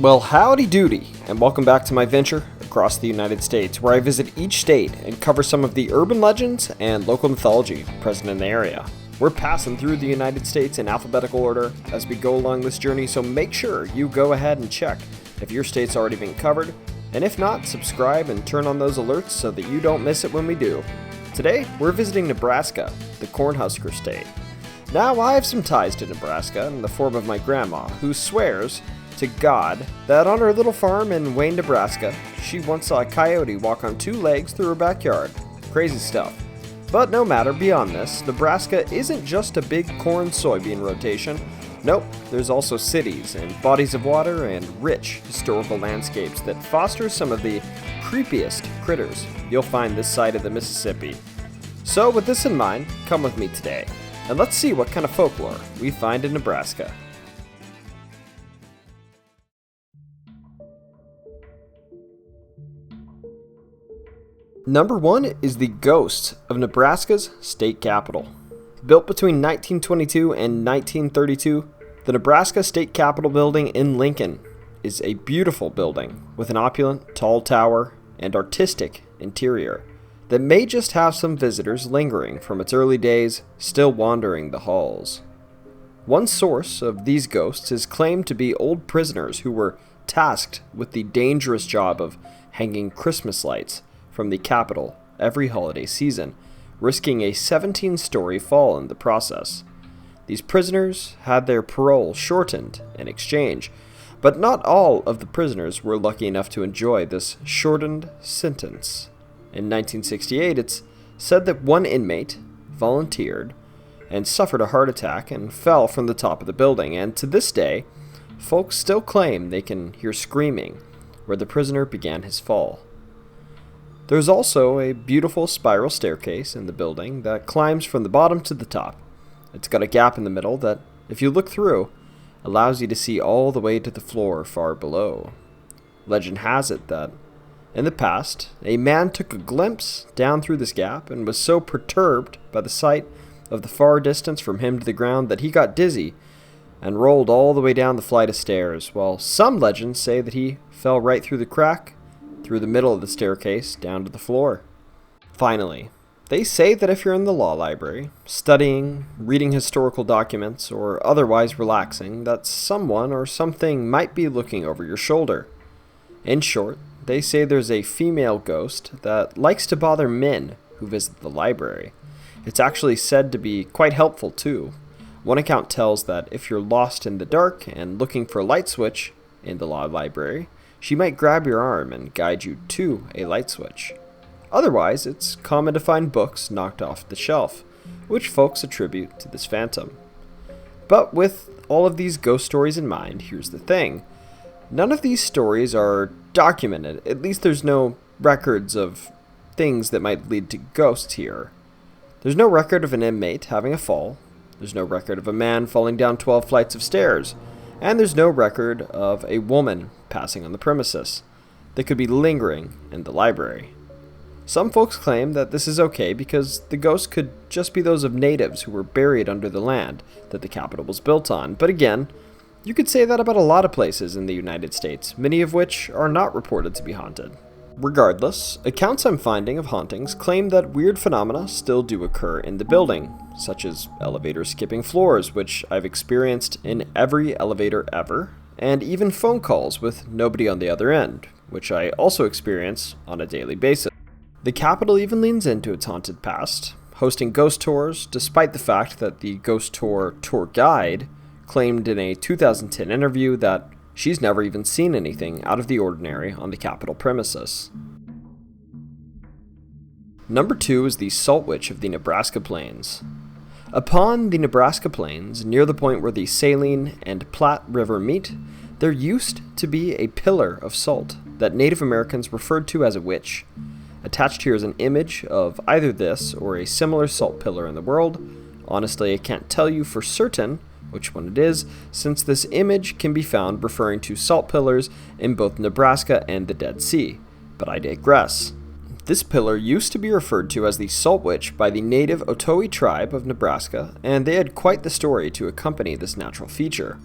Well, howdy doody, and welcome back to my venture across the United States, where I visit each state and cover some of the urban legends and local mythology present in the area. We're passing through the United States in alphabetical order as we go along this journey, so make sure you go ahead and check if your state's already been covered, and if not, subscribe and turn on those alerts so that you don't miss it when we do. Today, we're visiting Nebraska, the Cornhusker State. Now, I have some ties to Nebraska in the form of my grandma, who swears to God that on her little farm in Wayne, Nebraska, she once saw a coyote walk on two legs through her backyard. Crazy stuff. But no matter, beyond this, Nebraska isn't just a big corn-soybean rotation. Nope, there's also cities and bodies of water and rich historical landscapes that foster some of the creepiest critters you'll find this side of the Mississippi. So with this in mind, come with me today, and let's see what kind of folklore we find in Nebraska. Number 1 is the ghost of Nebraska's state capitol. Built between 1922 and 1932, the Nebraska State Capitol building in Lincoln is a beautiful building with an opulent, tall tower and artistic interior that may just have some visitors lingering from its early days still wandering the halls. One source of these ghosts is claimed to be old prisoners who were tasked with the dangerous job of hanging Christmas lights from the Capitol every holiday season, risking a 17-story fall in the process. These prisoners had their parole shortened in exchange, but not all of the prisoners were lucky enough to enjoy this shortened sentence. In 1968, it's said that one inmate volunteered and suffered a heart attack and fell from the top of the building, and to this day, folks still claim they can hear screaming where the prisoner began his fall. There's also a beautiful spiral staircase in the building that climbs from the bottom to the top. It's got a gap in the middle that, if you look through, allows you to see all the way to the floor far below. Legend has it that, in the past, a man took a glimpse down through this gap and was so perturbed by the sight of the far distance from him to the ground that he got dizzy and rolled all the way down the flight of stairs, while some legends say that he fell right through the crack through the middle of the staircase down to the floor. Finally, they say that if you're in the law library, studying, reading historical documents, or otherwise relaxing, that someone or something might be looking over your shoulder. In short, they say there's a female ghost that likes to bother men who visit the library. It's actually said to be quite helpful too. One account tells that if you're lost in the dark and looking for a light switch in the law library, she might grab your arm and guide you to a light switch. Otherwise, it's common to find books knocked off the shelf, which folks attribute to this phantom. But with all of these ghost stories in mind, here's the thing. None of these stories are documented. At least there's no records of things that might lead to ghosts here. There's no record of an inmate having a fall. There's no record of a man falling down 12 flights of stairs. And there's no record of a woman passing on the premises that could be lingering in the library. Some folks claim that this is okay because the ghosts could just be those of natives who were buried under the land that the Capitol was built on. But again, you could say that about a lot of places in the United States, many of which are not reported to be haunted. Regardless, accounts I'm finding of hauntings claim that weird phenomena still do occur in the building, such as elevators skipping floors, which I've experienced in every elevator ever, and even phone calls with nobody on the other end, which I also experience on a daily basis. The Capitol even leans into its haunted past, hosting ghost tours, despite the fact that the ghost tour guide claimed in a 2010 interview that she's never even seen anything out of the ordinary on the Capitol premises. Number 2 is the Salt Witch of the Nebraska Plains. Upon the Nebraska Plains, near the point where the Saline and Platte River meet, there used to be a pillar of salt that Native Americans referred to as a witch. Attached here is an image of either this or a similar salt pillar in the world. Honestly, I can't tell you for certain which one it is, since this image can be found referring to salt pillars in both Nebraska and the Dead Sea, but I digress. This pillar used to be referred to as the Salt Witch by the native Otoe tribe of Nebraska, and they had quite the story to accompany this natural feature.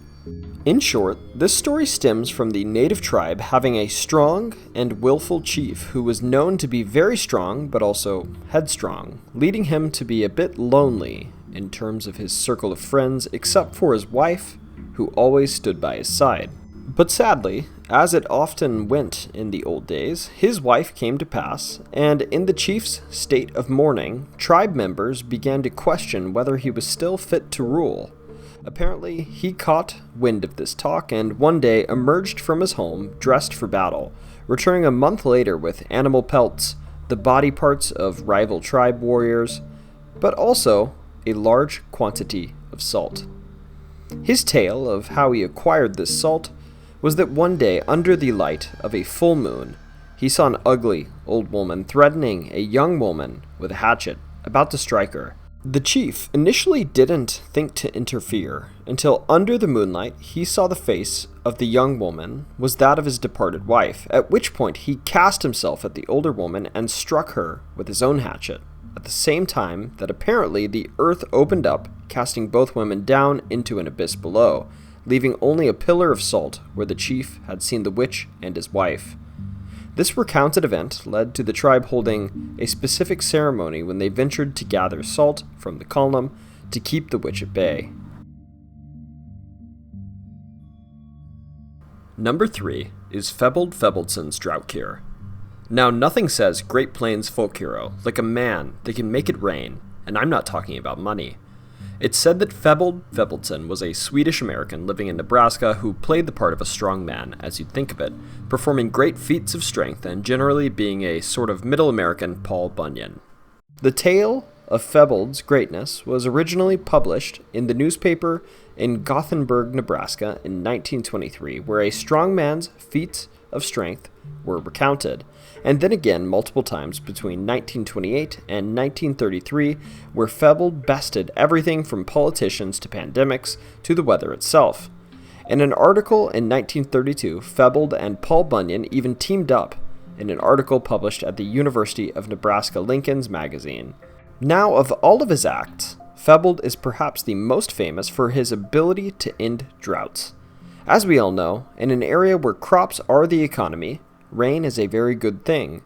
In short, this story stems from the native tribe having a strong and willful chief who was known to be very strong but also headstrong, leading him to be a bit lonely in terms of his circle of friends except for his wife, who always stood by his side. But sadly, as it often went in the old days, his wife came to pass, and in the chief's state of mourning, tribe members began to question whether he was still fit to rule. Apparently, he caught wind of this talk and one day emerged from his home dressed for battle, returning a month later with animal pelts, the body parts of rival tribe warriors, but also a large quantity of salt. His tale of how he acquired this salt was that one day, under the light of a full moon, he saw an ugly old woman threatening a young woman with a hatchet, about to strike her. The chief initially didn't think to interfere, until under the moonlight he saw the face of the young woman was that of his departed wife, at which point he cast himself at the older woman and struck her with his own hatchet, at the same time that apparently the earth opened up, casting both women down into an abyss below, leaving only a pillar of salt where the chief had seen the witch and his wife. This recounted event led to the tribe holding a specific ceremony when they ventured to gather salt from the column to keep the witch at bay. Number 3 is Feboldson's drought cure. Now, nothing says Great Plains folk hero like a man that can make it rain, and I'm not talking about money. It's said that Feboldson was a Swedish-American living in Nebraska who played the part of a strong man, as you'd think of it, performing great feats of strength and generally being a sort of Middle American Paul Bunyan. The tale of Febold's greatness was originally published in the newspaper in Gothenburg, Nebraska in 1923, where a strong man's feats of strength were recounted, and then again multiple times between 1928 and 1933, where Febold bested everything from politicians to pandemics to the weather itself. In an article in 1932, Febold and Paul Bunyan even teamed up in an article published at the University of Nebraska-Lincoln's magazine. Now, of all of his acts, Febold is perhaps the most famous for his ability to end droughts. As we all know, in an area where crops are the economy, rain is a very good thing.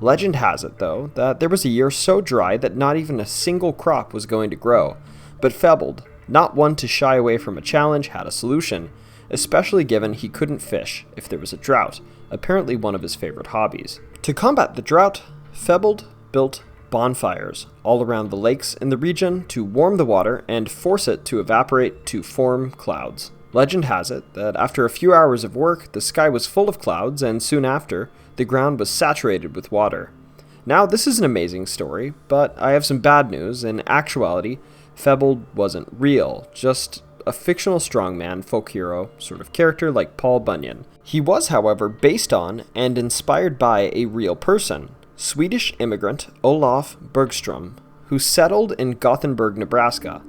Legend has it, though, that there was a year so dry that not even a single crop was going to grow. But Febold, not one to shy away from a challenge, had a solution, especially given he couldn't fish if there was a drought, apparently one of his favorite hobbies. To combat the drought, Febold built bonfires all around the lakes in the region to warm the water and force it to evaporate to form clouds. Legend has it that after a few hours of work, the sky was full of clouds, and soon after, the ground was saturated with water. Now, this is an amazing story, but I have some bad news. In actuality, Febold wasn't real, just a fictional strongman, folk hero sort of character like Paul Bunyan. He was, however, based on and inspired by a real person, Swedish immigrant Olaf Bergström, who settled in Gothenburg, Nebraska.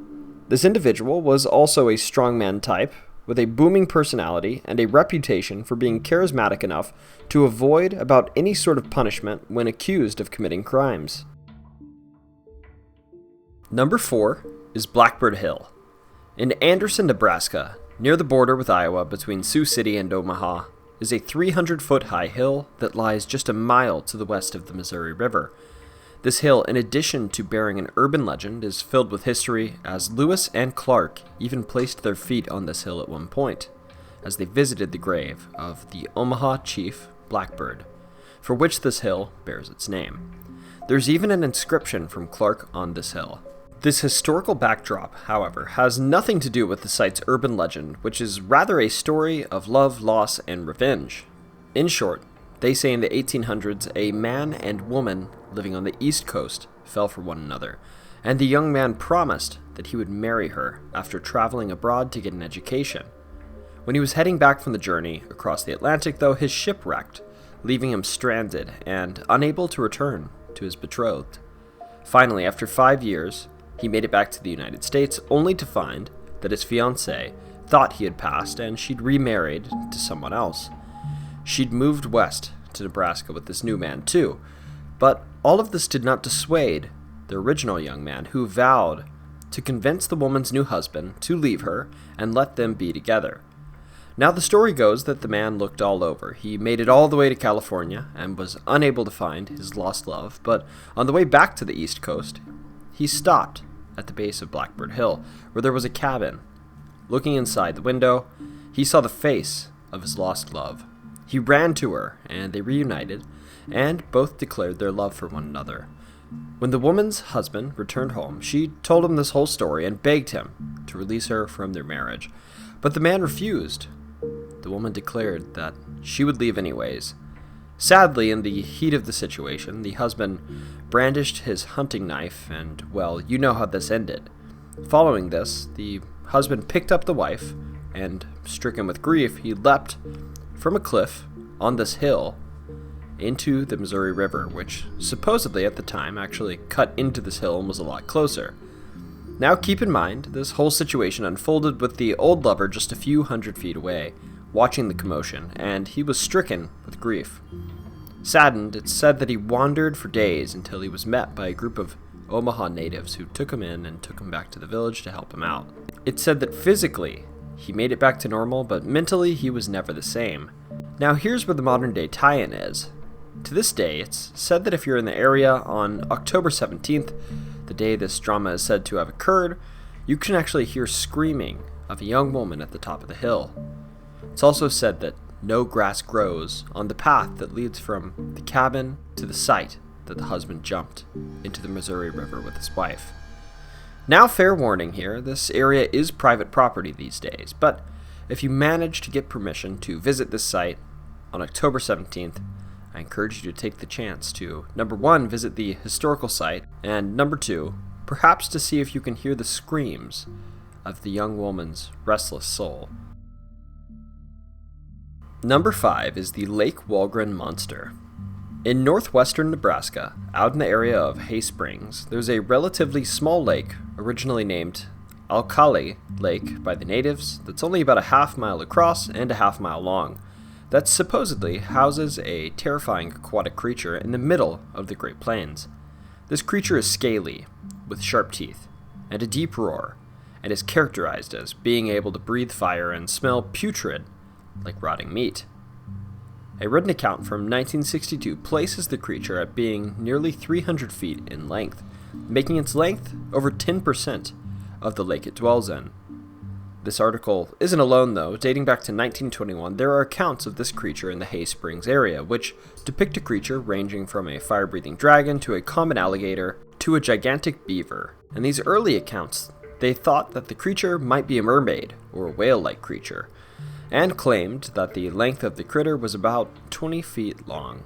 This individual was also a strongman type, with a booming personality and a reputation for being charismatic enough to avoid about any sort of punishment when accused of committing crimes. Number 4 is Blackbird Hill. In Anderson, Nebraska, near the border with Iowa between Sioux City and Omaha, is a 300-foot-high hill that lies just a mile to the west of the Missouri River. This hill, in addition to bearing an urban legend, is filled with history, as Lewis and Clark even placed their feet on this hill at one point, as they visited the grave of the Omaha chief Blackbird, for which this hill bears its name. There's even an inscription from Clark on this hill. This historical backdrop, however, has nothing to do with the site's urban legend, which is rather a story of love, loss, and revenge. In short, they say in the 1800s, a man and woman living on the East Coast fell for one another, and the young man promised that he would marry her after traveling abroad to get an education. When he was heading back from the journey across the Atlantic, though, his ship wrecked, leaving him stranded and unable to return to his betrothed. Finally, after 5 years, he made it back to the United States, only to find that his fiancée thought he had passed and she'd remarried to someone else. She'd moved west to Nebraska with this new man, too. But all of this did not dissuade the original young man, who vowed to convince the woman's new husband to leave her and let them be together. Now the story goes that the man looked all over. He made it all the way to California and was unable to find his lost love, but on the way back to the East Coast, he stopped at the base of Blackbird Hill, where there was a cabin. Looking inside the window, he saw the face of his lost love. He ran to her, and they reunited, and both declared their love for one another. When the woman's husband returned home, she told him this whole story and begged him to release her from their marriage. But the man refused. The woman declared that she would leave anyways. Sadly, in the heat of the situation, the husband brandished his hunting knife, and, well, you know how this ended. Following this, the husband picked up the wife, and, stricken with grief, he leapt from a cliff on this hill into the Missouri River, which supposedly at the time actually cut into this hill and was a lot closer. Now keep in mind, this whole situation unfolded with the old lover just a few hundred feet away, watching the commotion, and he was stricken with grief. Saddened, it's said that he wandered for days until he was met by a group of Omaha natives who took him in and took him back to the village to help him out. It's said that physically he made it back to normal, but mentally he was never the same. Now here's where the modern day tie-in is. To this day, it's said that if you're in the area on October 17th, the day this drama is said to have occurred, you can actually hear screaming of a young woman at the top of the hill. It's also said that no grass grows on the path that leads from the cabin to the site that the husband jumped into the Missouri River with his wife. Now, fair warning here, this area is private property these days, but if you manage to get permission to visit this site on October 17th, I encourage you to take the chance to, number one, visit the historical site, and number two, perhaps to see if you can hear the screams of the young woman's restless soul. Number 5 is the Lake Walgren Monster. In northwestern Nebraska, out in the area of Hay Springs, there's a relatively small lake, originally named Alkali Lake by the natives, that's only about a half-mile across and a half-mile long, that supposedly houses a terrifying aquatic creature in the middle of the Great Plains. This creature is scaly, with sharp teeth, and a deep roar, and is characterized as being able to breathe fire and smell putrid, like rotting meat. A written account from 1962 places the creature at being nearly 300 feet in length, making its length over 10% of the lake it dwells in. This article isn't alone, though. Dating back to 1921, there are accounts of this creature in the Hay Springs area, which depict a creature ranging from a fire-breathing dragon to a common alligator to a gigantic beaver. In these early accounts, they thought that the creature might be a mermaid or a whale-like creature, and claimed that the length of the critter was about 20 feet long.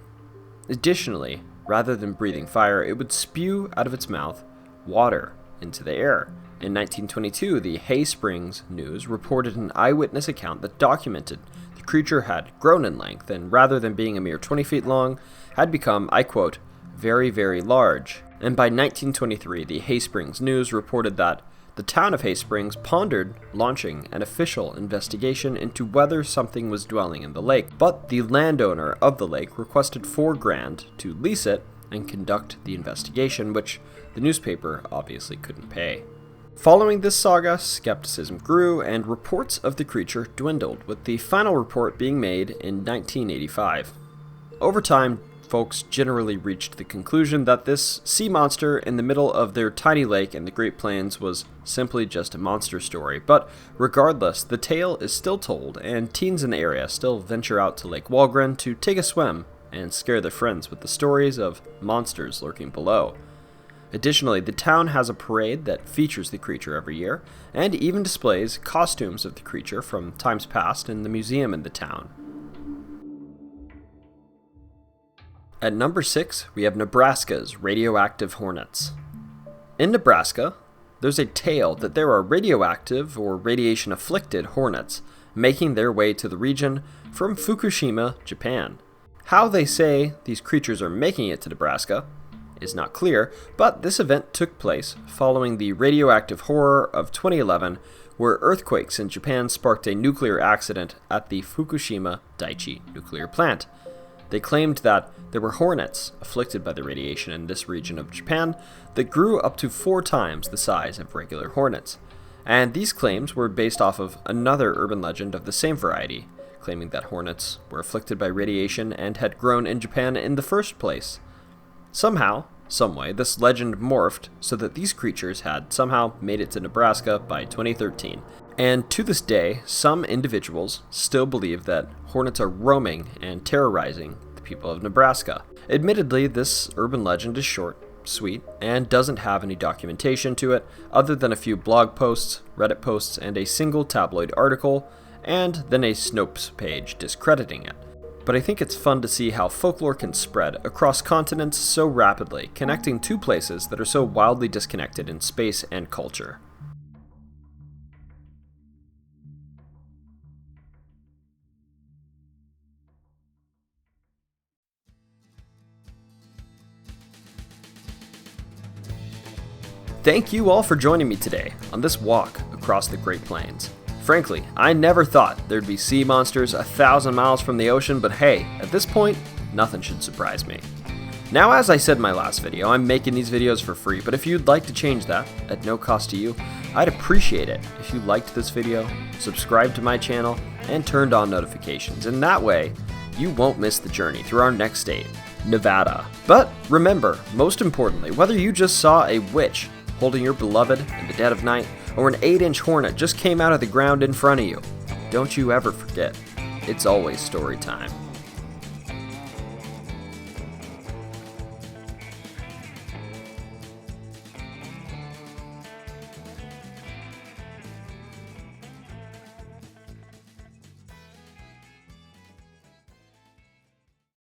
Additionally, rather than breathing fire, it would spew out of its mouth water into the air. In 1922, the Hay Springs News reported an eyewitness account that documented the creature had grown in length and, rather than being a mere 20 feet long, had become, I quote, very, very large. And by 1923, the Hay Springs News reported that the town of Hay Springs pondered launching an official investigation into whether something was dwelling in the lake, but the landowner of the lake requested $4,000 to lease it and conduct the investigation, which the newspaper obviously couldn't pay. Following this saga, skepticism grew and reports of the creature dwindled, with the final report being made in 1985. Over time, folks generally reached the conclusion that this sea monster in the middle of their tiny lake in the Great Plains was simply just a monster story, but regardless, the tale is still told, and teens in the area still venture out to Lake Walgren to take a swim and scare their friends with the stories of monsters lurking below. Additionally, the town has a parade that features the creature every year, and even displays costumes of the creature from times past in the museum in the town. At number 6, we have Nebraska's radioactive hornets. In Nebraska, there's a tale that there are radioactive or radiation-afflicted hornets making their way to the region from Fukushima, Japan. How they say these creatures are making it to Nebraska is not clear, but this event took place following the radioactive horror of 2011, where earthquakes in Japan sparked a nuclear accident at the Fukushima Daiichi nuclear plant. They claimed that there were hornets afflicted by the radiation in this region of Japan that grew up to 4 times the size of regular hornets. And these claims were based off of another urban legend of the same variety, claiming that hornets were afflicted by radiation and had grown in Japan in the first place. Somehow, someway, this legend morphed so that these creatures had somehow made it to Nebraska by 2013. And to this day, some individuals still believe that hornets are roaming and terrorizing the people of Nebraska. Admittedly, this urban legend is short, sweet, and doesn't have any documentation to it other than a few blog posts, Reddit posts, and a single tabloid article, and then a Snopes page discrediting it. But I think it's fun to see how folklore can spread across continents so rapidly, connecting 2 places that are so wildly disconnected in space and culture. Thank you all for joining me today on this walk across the Great Plains. Frankly, I never thought there'd be sea monsters 1,000 miles from the ocean, but hey, at this point, nothing should surprise me. Now, as I said in my last video, I'm making these videos for free, but if you'd like to change that, at no cost to you, I'd appreciate it if you liked this video, subscribed to my channel, and turned on notifications, and that way, you won't miss the journey through our next state, Nevada. But remember, most importantly, whether you just saw a witch holding your beloved in the dead of night, or an 8-inch hornet just came out of the ground in front of you, don't you ever forget, it's always story time.